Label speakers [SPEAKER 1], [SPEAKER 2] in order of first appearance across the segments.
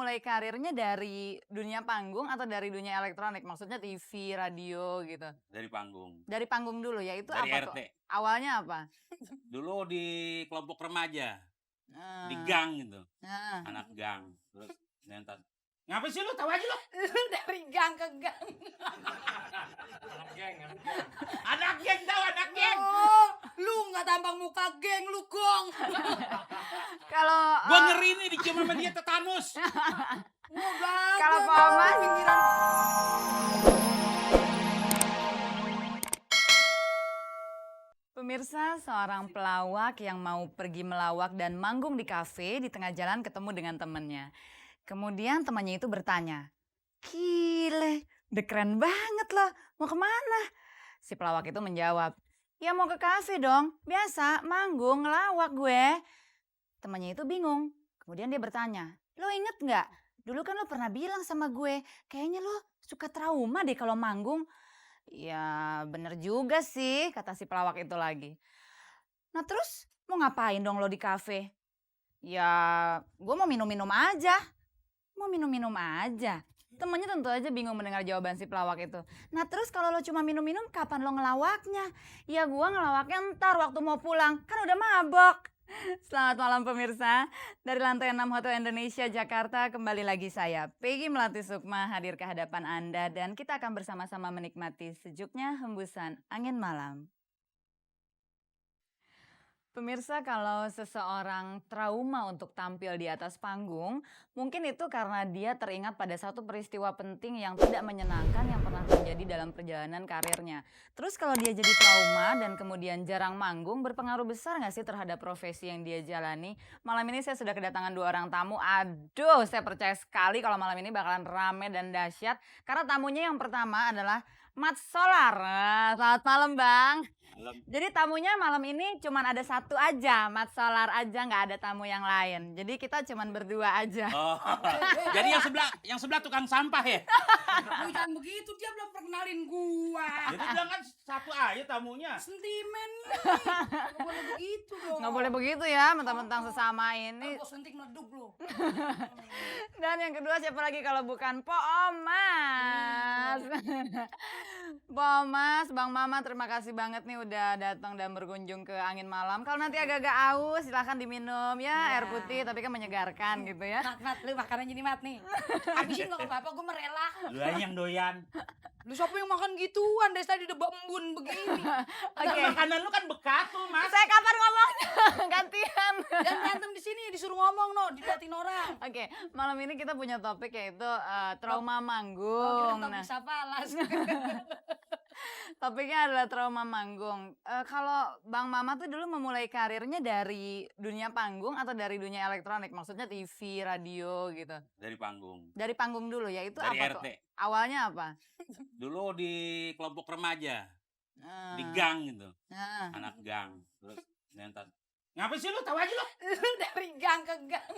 [SPEAKER 1] memulai karirnya dari dunia panggung atau dari dunia elektronik? Maksudnya TV, radio gitu?
[SPEAKER 2] Dari panggung.
[SPEAKER 1] Dari panggung dulu ya, itu
[SPEAKER 2] Dari
[SPEAKER 1] apa tuh?
[SPEAKER 2] RT.
[SPEAKER 1] Awalnya apa?
[SPEAKER 2] Dulu di kelompok remaja, di
[SPEAKER 1] Eee,
[SPEAKER 2] gang gitu,
[SPEAKER 1] heeh.
[SPEAKER 2] anak gang. Terus nyentat, "Ngapain sih lu? Tahu aja lu."
[SPEAKER 3] Dari gang ke gang.
[SPEAKER 2] Anak geng tahu, anak geng.
[SPEAKER 3] Oh, lu nggak tampang muka geng lu, Gong.
[SPEAKER 1] Kalau,
[SPEAKER 2] Gua ngeri nih dicium sama dia tetanus.
[SPEAKER 1] Kalau Pak Omas? Pemirsa, seorang pelawak yang mau pergi melawak dan manggung di kafe di tengah jalan ketemu dengan temannya. Kemudian temannya itu bertanya, "Gile, udah keren banget loh, mau kemana?" Si pelawak itu menjawab, "Ya mau ke kafe dong, biasa manggung ngelawak gue." Temannya itu bingung, kemudian dia bertanya, "Lo inget nggak? Dulu kan lo pernah bilang sama gue, kayaknya lo suka trauma deh kalau manggung." "Ya bener juga sih," kata si pelawak itu lagi. "Nah terus mau ngapain dong lo di kafe?" "Ya gue mau minum-minum aja." "Mau minum-minum aja?" Temennya tentu aja bingung mendengar jawaban si pelawak itu. "Nah terus kalau lo cuma minum-minum kapan lo ngelawaknya?" "Ya gue ngelawaknya ntar waktu mau pulang, kan udah mabok." Selamat malam pemirsa, dari lantai 6 Hotel Indonesia Jakarta kembali lagi saya Peggy Melati Sukma hadir ke hadapan Anda dan kita akan bersama-sama menikmati sejuknya hembusan angin malam. Pemirsa, kalau seseorang trauma untuk tampil di atas panggung, mungkin itu karena dia teringat pada satu peristiwa penting yang tidak menyenangkan yang pernah terjadi dalam perjalanan karirnya. Terus kalau dia jadi trauma dan kemudian jarang manggung, berpengaruh besar nggak sih terhadap profesi yang dia jalani? Malam ini saya sudah kedatangan 2 orang tamu. Aduh, saya percaya sekali kalau malam ini bakalan rame dan dahsyat. Karena tamunya yang pertama adalah Mat Solar. Selamat malam Bang.
[SPEAKER 2] Malam.
[SPEAKER 1] Jadi tamunya malam ini cuman ada satu aja, Mat Solar aja, nggak ada tamu yang lain. Jadi kita cuman berdua aja.
[SPEAKER 2] Oh, jadi yang sebelah tukang sampah ya?
[SPEAKER 3] Lu jangan begitu, dia belum perkenalin gua.
[SPEAKER 2] Jadi bilang kan satu aja tamunya.
[SPEAKER 3] Sentimen nih. Nggak boleh begitu dong.
[SPEAKER 1] Nggak boleh begitu ya, mentang-mentang sesama ini.
[SPEAKER 3] Ntar gua suntik meleduk lu.
[SPEAKER 1] Dan yang kedua siapa lagi kalau bukan Po Omas. Po Omas, Bang Mama, terima kasih banget nih udah datang dan berkunjung ke Angin Malam. Kalau nanti agak-agak aus silahkan diminum ya, air putih tapi kan menyegarkan gitu ya.
[SPEAKER 3] Mat, lu makanan jadi mat nih. Habisin nggak apa-apa, gua merela.
[SPEAKER 2] Lu aja yang doyan.
[SPEAKER 3] Lu siapa yang makan gituan? Dari tadi udah embun begini.
[SPEAKER 1] Oke.
[SPEAKER 2] Makanan lu kan bekas tuh, Mas.
[SPEAKER 1] Saya kapan ngomongnya? Gantian.
[SPEAKER 3] Dan berantem di sini disuruh ngomong no, diliatin orang.
[SPEAKER 1] Oke, malam ini kita punya topik yaitu trauma
[SPEAKER 3] Oh,
[SPEAKER 1] manggung.
[SPEAKER 3] kita
[SPEAKER 1] Nah,
[SPEAKER 3] bisa balas.
[SPEAKER 1] topiknya adalah trauma manggung. Kalau Bang Mama tuh dulu memulai karirnya dari dunia panggung atau dari dunia elektronik? Maksudnya TV, radio gitu.
[SPEAKER 2] Dari panggung.
[SPEAKER 1] Dari panggung dulu ya, itu
[SPEAKER 2] Dari
[SPEAKER 1] apa
[SPEAKER 2] RT.
[SPEAKER 1] tuh? Awalnya apa?
[SPEAKER 2] Dulu di kelompok remaja, di
[SPEAKER 1] Eee,
[SPEAKER 2] gang gitu,
[SPEAKER 1] heeh.
[SPEAKER 2] anak gang. Terus nyentat, "Ngapain sih lu? Tahu aja lu."
[SPEAKER 3] Dari gang ke gang.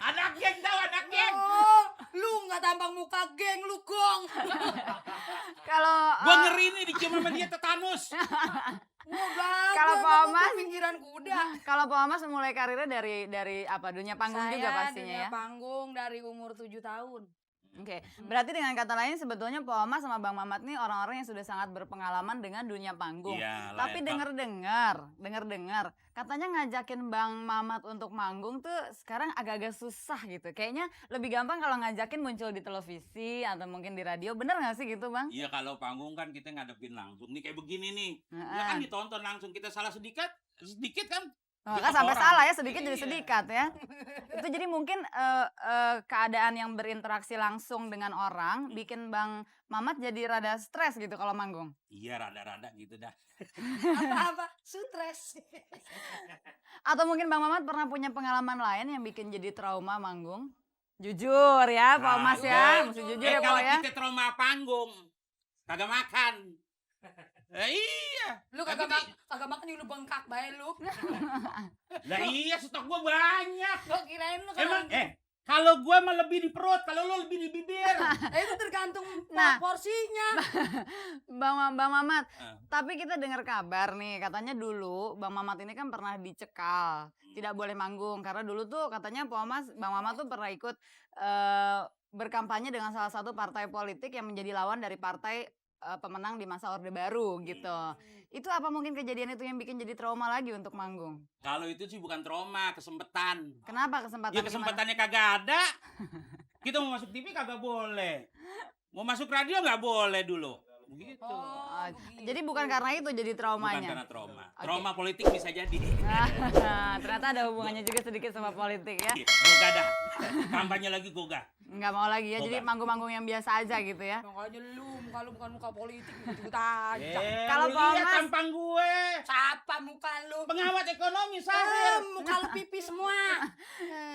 [SPEAKER 2] Anak geng tahu, anak geng.
[SPEAKER 3] Oh, lu nggak tampang muka geng lu, Gong.
[SPEAKER 1] Kalau,
[SPEAKER 2] Gua ngeri nih dicium sama dia tetanus.
[SPEAKER 1] Kalau Pak Omas?
[SPEAKER 3] Pinggiran kuda.
[SPEAKER 1] kalau Po Omas memulai karirnya dari apa? Dunia panggung juga pastinya
[SPEAKER 3] dunia
[SPEAKER 1] ya?
[SPEAKER 3] panggung dari umur 7 tahun.
[SPEAKER 1] Oke, berarti dengan kata lain sebetulnya Po Omas sama Bang Mamat nih orang-orang yang sudah sangat berpengalaman dengan dunia panggung.
[SPEAKER 2] Iya,
[SPEAKER 1] Tapi dengar-dengar, katanya ngajakin Bang Mamat untuk manggung tuh sekarang agak-agak susah gitu. Kayaknya lebih gampang kalau ngajakin muncul di televisi atau mungkin di radio. Bener nggak sih gitu Bang?
[SPEAKER 2] Iya, kalau panggung kan kita ngadepin langsung. Nih kayak begini nih. Ya
[SPEAKER 1] Heeh.
[SPEAKER 2] kan ditonton langsung, kita salah sedikit kan.
[SPEAKER 1] Oh,
[SPEAKER 2] Dia
[SPEAKER 1] kan
[SPEAKER 2] ke
[SPEAKER 1] sampai
[SPEAKER 2] orang.
[SPEAKER 1] salah ya, sedikit jadi
[SPEAKER 2] Iya.
[SPEAKER 1] sedikat ya. Itu jadi mungkin keadaan yang berinteraksi langsung dengan orang bikin Bang Mamat jadi rada stres gitu kalau manggung.
[SPEAKER 2] Iya, rada-rada gitu dah.
[SPEAKER 3] Apa-apa? Stres.
[SPEAKER 1] Atau mungkin Bang Mamat pernah punya pengalaman lain yang bikin jadi trauma manggung? Jujur ya, Pak Mas ya. Mesti jujur ya, Pak
[SPEAKER 2] Kalau
[SPEAKER 1] ya.
[SPEAKER 2] kita trauma panggung, kagak makan. Iya.
[SPEAKER 3] Lu kagak makan lu bengkak bae lu.
[SPEAKER 2] Lah iya, stok gua banyak.
[SPEAKER 3] Gua kirain lu
[SPEAKER 2] Emang
[SPEAKER 3] kalau
[SPEAKER 2] Kalau gua mah lebih di perut, kalau lu lebih di bibir.
[SPEAKER 3] Itu tergantung
[SPEAKER 1] Nah.
[SPEAKER 3] porsinya.
[SPEAKER 1] Bang Mamat,
[SPEAKER 2] Ah.
[SPEAKER 1] tapi kita dengar kabar nih, katanya dulu Bang Mamat ini kan pernah dicekal, tidak boleh manggung karena dulu tuh katanya Bang Mamat tuh pernah ikut berkampanye dengan salah satu partai politik yang menjadi lawan dari partai pemenang di masa Orde Baru gitu. Itu apa mungkin kejadian itu yang bikin jadi trauma lagi untuk manggung?
[SPEAKER 2] Kalau itu sih bukan trauma, kesempatan.
[SPEAKER 1] Kenapa kesempatan?
[SPEAKER 2] Ya
[SPEAKER 1] gimana?
[SPEAKER 2] kesempatannya kagak ada. Kita mau masuk TV kagak boleh. Mau masuk radio nggak boleh dulu. Begitu.
[SPEAKER 1] Oh, jadi bukan karena itu jadi
[SPEAKER 2] Bukan
[SPEAKER 1] traumanya.
[SPEAKER 2] karena trauma.
[SPEAKER 1] Oke.
[SPEAKER 2] Trauma politik bisa jadi.
[SPEAKER 1] Ternyata ada hubungannya juga sedikit sama politik ya.
[SPEAKER 2] Gak ada. Kampanye lagi gak.
[SPEAKER 1] Nggak mau lagi ya, jadi
[SPEAKER 2] Bukan.
[SPEAKER 1] manggung-manggung yang biasa aja gitu ya.
[SPEAKER 3] Makanya lu kalau bukan muka politik ikut aja.
[SPEAKER 1] Kalau
[SPEAKER 2] Lu lihat
[SPEAKER 1] Thomas-
[SPEAKER 2] tampang gue.
[SPEAKER 3] Siapa muka lu?
[SPEAKER 2] Pengamat ekonomi Sahir.
[SPEAKER 3] Muka lu pipi semua.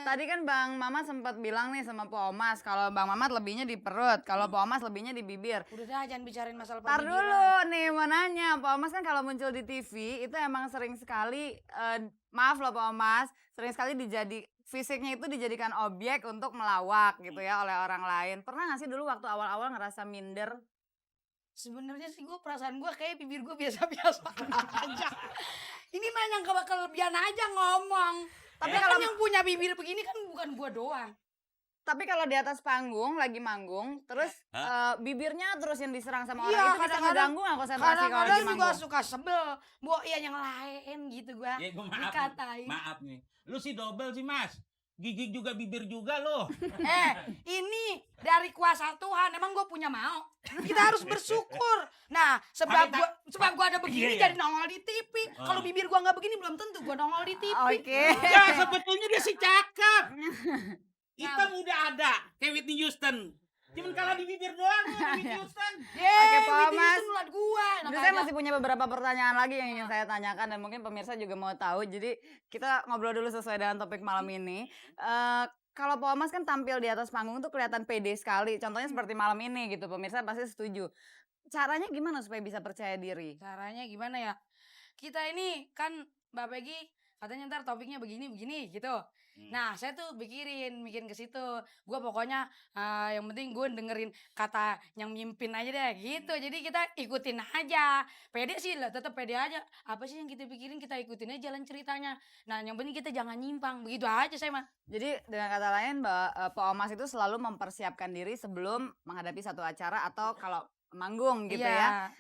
[SPEAKER 1] Tadi kan Bang Mamat sempat bilang nih sama Po Omas kalau Bang Mamat lebihnya di perut, kalau Po Omas lebihnya di bibir.
[SPEAKER 3] Udah dah jangan bicarain masalah
[SPEAKER 1] Tar
[SPEAKER 3] perpikiran.
[SPEAKER 1] dulu nih mau nanya, Po Omas kan kalau muncul di TV itu emang sering sekali, maaf loh Po Omas, sering sekali fisiknya itu dijadikan objek untuk melawak gitu ya oleh orang lain. Pernah gak sih dulu waktu awal-awal ngerasa minder?
[SPEAKER 3] Sebenarnya sih perasaan gue kayak bibir gue biasa-biasa aja. Ini mah yang kelebihan aja ngomong. Tapi
[SPEAKER 1] kalau-
[SPEAKER 3] kan yang punya bibir begini kan bukan gue doang.
[SPEAKER 1] Tapi kalau di atas panggung lagi manggung, terus bibirnya terus yang diserang sama orang
[SPEAKER 3] Iya,
[SPEAKER 1] itu bisa
[SPEAKER 3] kadang-kadang-
[SPEAKER 1] ngeganggu nggak konsentrasi kalau
[SPEAKER 3] Kadang-kadang
[SPEAKER 1] lagi
[SPEAKER 3] juga
[SPEAKER 1] manggung?
[SPEAKER 3] suka sebel. Bu, ya yang lain gitu gue.
[SPEAKER 2] Ya, gua
[SPEAKER 3] Dikatain.
[SPEAKER 2] maaf nih. Lu sih double sih Mas. Gigi juga bibir juga lo.
[SPEAKER 3] Ini dari kuasa Tuhan. Emang gue punya mau. Kita harus bersyukur. Nah, sebab gua ada begini
[SPEAKER 2] Iya, iya.
[SPEAKER 3] jadi nongol di TV. Kalau bibir gua nggak begini belum tentu gua nongol di TV.
[SPEAKER 1] Oke.
[SPEAKER 2] Ya sebetulnya dia sih cakep. Hitam udah ada. Kayak Whitney Houston. Cuman kalah di bibir doang Whitney Houston.
[SPEAKER 1] Oke, Pak
[SPEAKER 3] Whitney
[SPEAKER 1] Mas.
[SPEAKER 3] Houston ngeliat gua.
[SPEAKER 1] Jadi
[SPEAKER 3] enak
[SPEAKER 1] saya
[SPEAKER 3] aja.
[SPEAKER 1] masih punya beberapa pertanyaan lagi yang ingin saya tanyakan dan mungkin pemirsa juga mau tahu. Jadi kita ngobrol dulu sesuai dengan topik malam ini. Kalau Pak Mas kan tampil di atas panggung tuh kelihatan pede sekali. Contohnya seperti malam ini gitu. Pemirsa pasti setuju. Caranya gimana supaya bisa percaya diri?
[SPEAKER 3] Caranya gimana ya? Kita ini kan Mbak Peggy katanya ntar topiknya begini gitu. Nah, saya tuh mikirin ke situ. Gue pokoknya yang penting gue dengerin kata yang mimpin aja deh gitu. Jadi kita ikutin aja. Pede sih lah, tetap pede aja. Apa sih yang kita pikirin, kita ikutin aja jalan ceritanya. Nah, yang penting kita jangan nyimpang. Begitu aja saya mah.
[SPEAKER 1] Jadi dengan kata lain Pak Omas itu selalu mempersiapkan diri sebelum menghadapi satu acara atau kalau manggung gitu ya.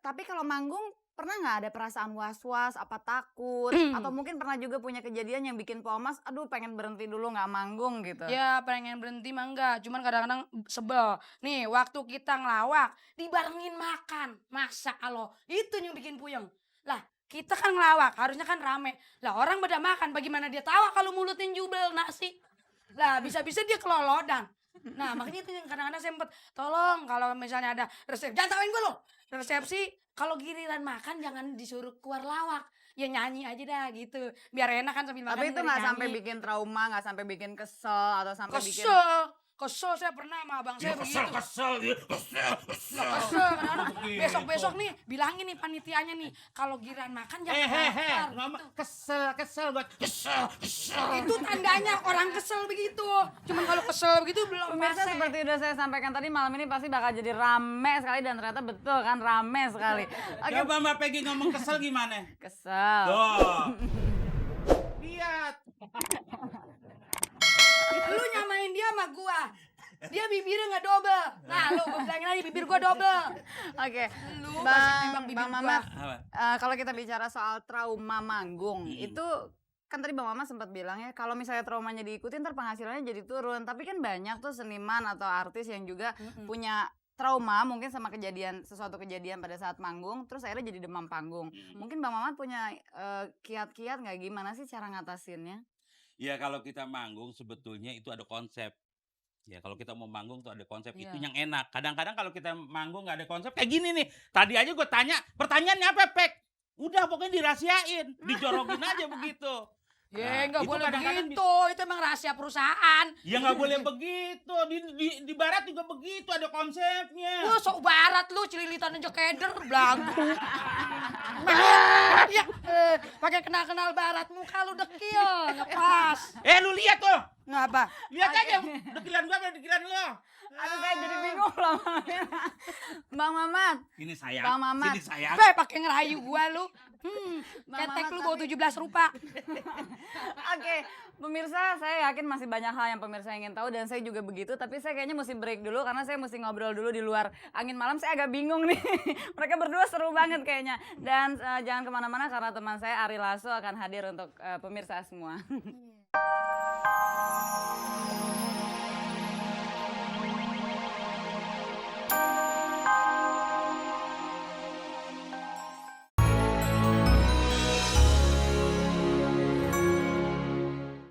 [SPEAKER 1] Tapi kalau manggung pernah nggak ada perasaan was-was, apa takut, atau mungkin pernah juga punya kejadian yang bikin Pak Omas, aduh pengen berhenti dulu nggak manggung gitu?
[SPEAKER 3] Ya pengen berhenti mah enggak, cuman kadang-kadang sebel. Nih waktu kita ngelawak dibarengin makan, masa Allah itu yang bikin puyeng. Lah kita kan ngelawak harusnya kan rame. Lah orang pada makan, bagaimana dia tawa kalau mulutnya jubel nasi. Lah bisa-bisa dia kelolodan. Nah makanya itu yang kadang-kadang sempet tolong kalau misalnya ada resepsi, jangan tawain gue loh. Resepsi kalau giliran makan jangan disuruh keluar lawak. Ya nyanyi aja dah gitu. Biar enak kan sambil makan.
[SPEAKER 1] Tapi itu
[SPEAKER 3] sambil
[SPEAKER 1] nggak sampai
[SPEAKER 3] nyanyi.
[SPEAKER 1] bikin trauma, nggak sampai bikin kesel atau sampai bikin
[SPEAKER 3] Kesel saya pernah sama abang saya begitu.
[SPEAKER 2] Kesel dia.
[SPEAKER 3] Kesel kadang-kadang besok-besok nih bilangin nih panitianya nih kalau giliran makan jangan lapar.
[SPEAKER 2] ngomong kesel gua. Kesel.
[SPEAKER 3] Itu tandanya orang kesel begitu. Cuman kalau kesel begitu belum
[SPEAKER 1] Pemirsa
[SPEAKER 3] fase.
[SPEAKER 1] seperti udah saya sampaikan tadi malam ini pasti bakal jadi rame sekali dan ternyata betul kan rame sekali. Oke,
[SPEAKER 2] Coba Mbak Peggy ngomong kesel gimana?
[SPEAKER 1] kesel.
[SPEAKER 2] Tuh. Lihat.
[SPEAKER 3] Lu nyamain dia sama gua. Dia bibirnya nggak double. Nah, lu gua bilangin aja bibir gua double.
[SPEAKER 1] Oke,
[SPEAKER 3] Lu masih timbang
[SPEAKER 1] Bang
[SPEAKER 3] bibir
[SPEAKER 1] Mamat,
[SPEAKER 3] gua.
[SPEAKER 2] Apa?
[SPEAKER 1] kalau kita bicara soal trauma manggung, itu kan tadi Bang Mamat sempat bilang ya, kalau misalnya traumanya diikutin, ntar penghasilannya jadi turun. Tapi kan banyak tuh seniman atau artis yang juga punya trauma mungkin sama sesuatu kejadian pada saat manggung, terus akhirnya jadi demam panggung. Mungkin Bang Mamat punya kiat-kiat nggak gimana sih cara ngatasinnya?
[SPEAKER 2] Ya kalau kita manggung sebetulnya itu ada konsep. Ya kalau kita mau manggung tuh ada konsep, itu
[SPEAKER 3] Iya.
[SPEAKER 2] yang enak. Kadang-kadang kalau kita manggung nggak ada konsep kayak gini nih. Tadi aja gue tanya, pertanyaannya apa, Pek? Udah pokoknya dirahasiain, dijorokin aja begitu.
[SPEAKER 3] Ya nggak
[SPEAKER 2] itu
[SPEAKER 3] boleh
[SPEAKER 2] kadang-kadang
[SPEAKER 3] begitu. Itu emang rahasia perusahaan.
[SPEAKER 2] Ya nggak boleh begitu. Di barat juga begitu, ada konsepnya.
[SPEAKER 3] Lu sok barat lu celilitan aja keder belagu. Ya, pakai kenal-kenal barat muka lu dekil, ngepas.
[SPEAKER 2] Lu lihat tuh,
[SPEAKER 3] Ngapa?
[SPEAKER 2] Lihat aja, dekilan gua sama dekilan lo.
[SPEAKER 1] Aduh saya jadi bingung loh. Bang Mamat.
[SPEAKER 2] Ini sayang,
[SPEAKER 1] Bang Mamat.
[SPEAKER 2] sini sayang.
[SPEAKER 3] Pakai ngerayu gua lu.
[SPEAKER 1] Bang
[SPEAKER 3] Ketek
[SPEAKER 1] Mamat
[SPEAKER 3] lu bawa
[SPEAKER 1] tapi-
[SPEAKER 3] 17 rupa.
[SPEAKER 1] Oke, pemirsa, saya yakin masih banyak hal yang pemirsa ingin tahu dan saya juga begitu. Tapi saya kayaknya mesti break dulu karena saya mesti ngobrol dulu di luar angin malam. Saya agak bingung nih. Mereka berdua seru banget kayaknya. Dan jangan kemana-mana karena teman saya Ari Lasso akan hadir untuk pemirsa semua.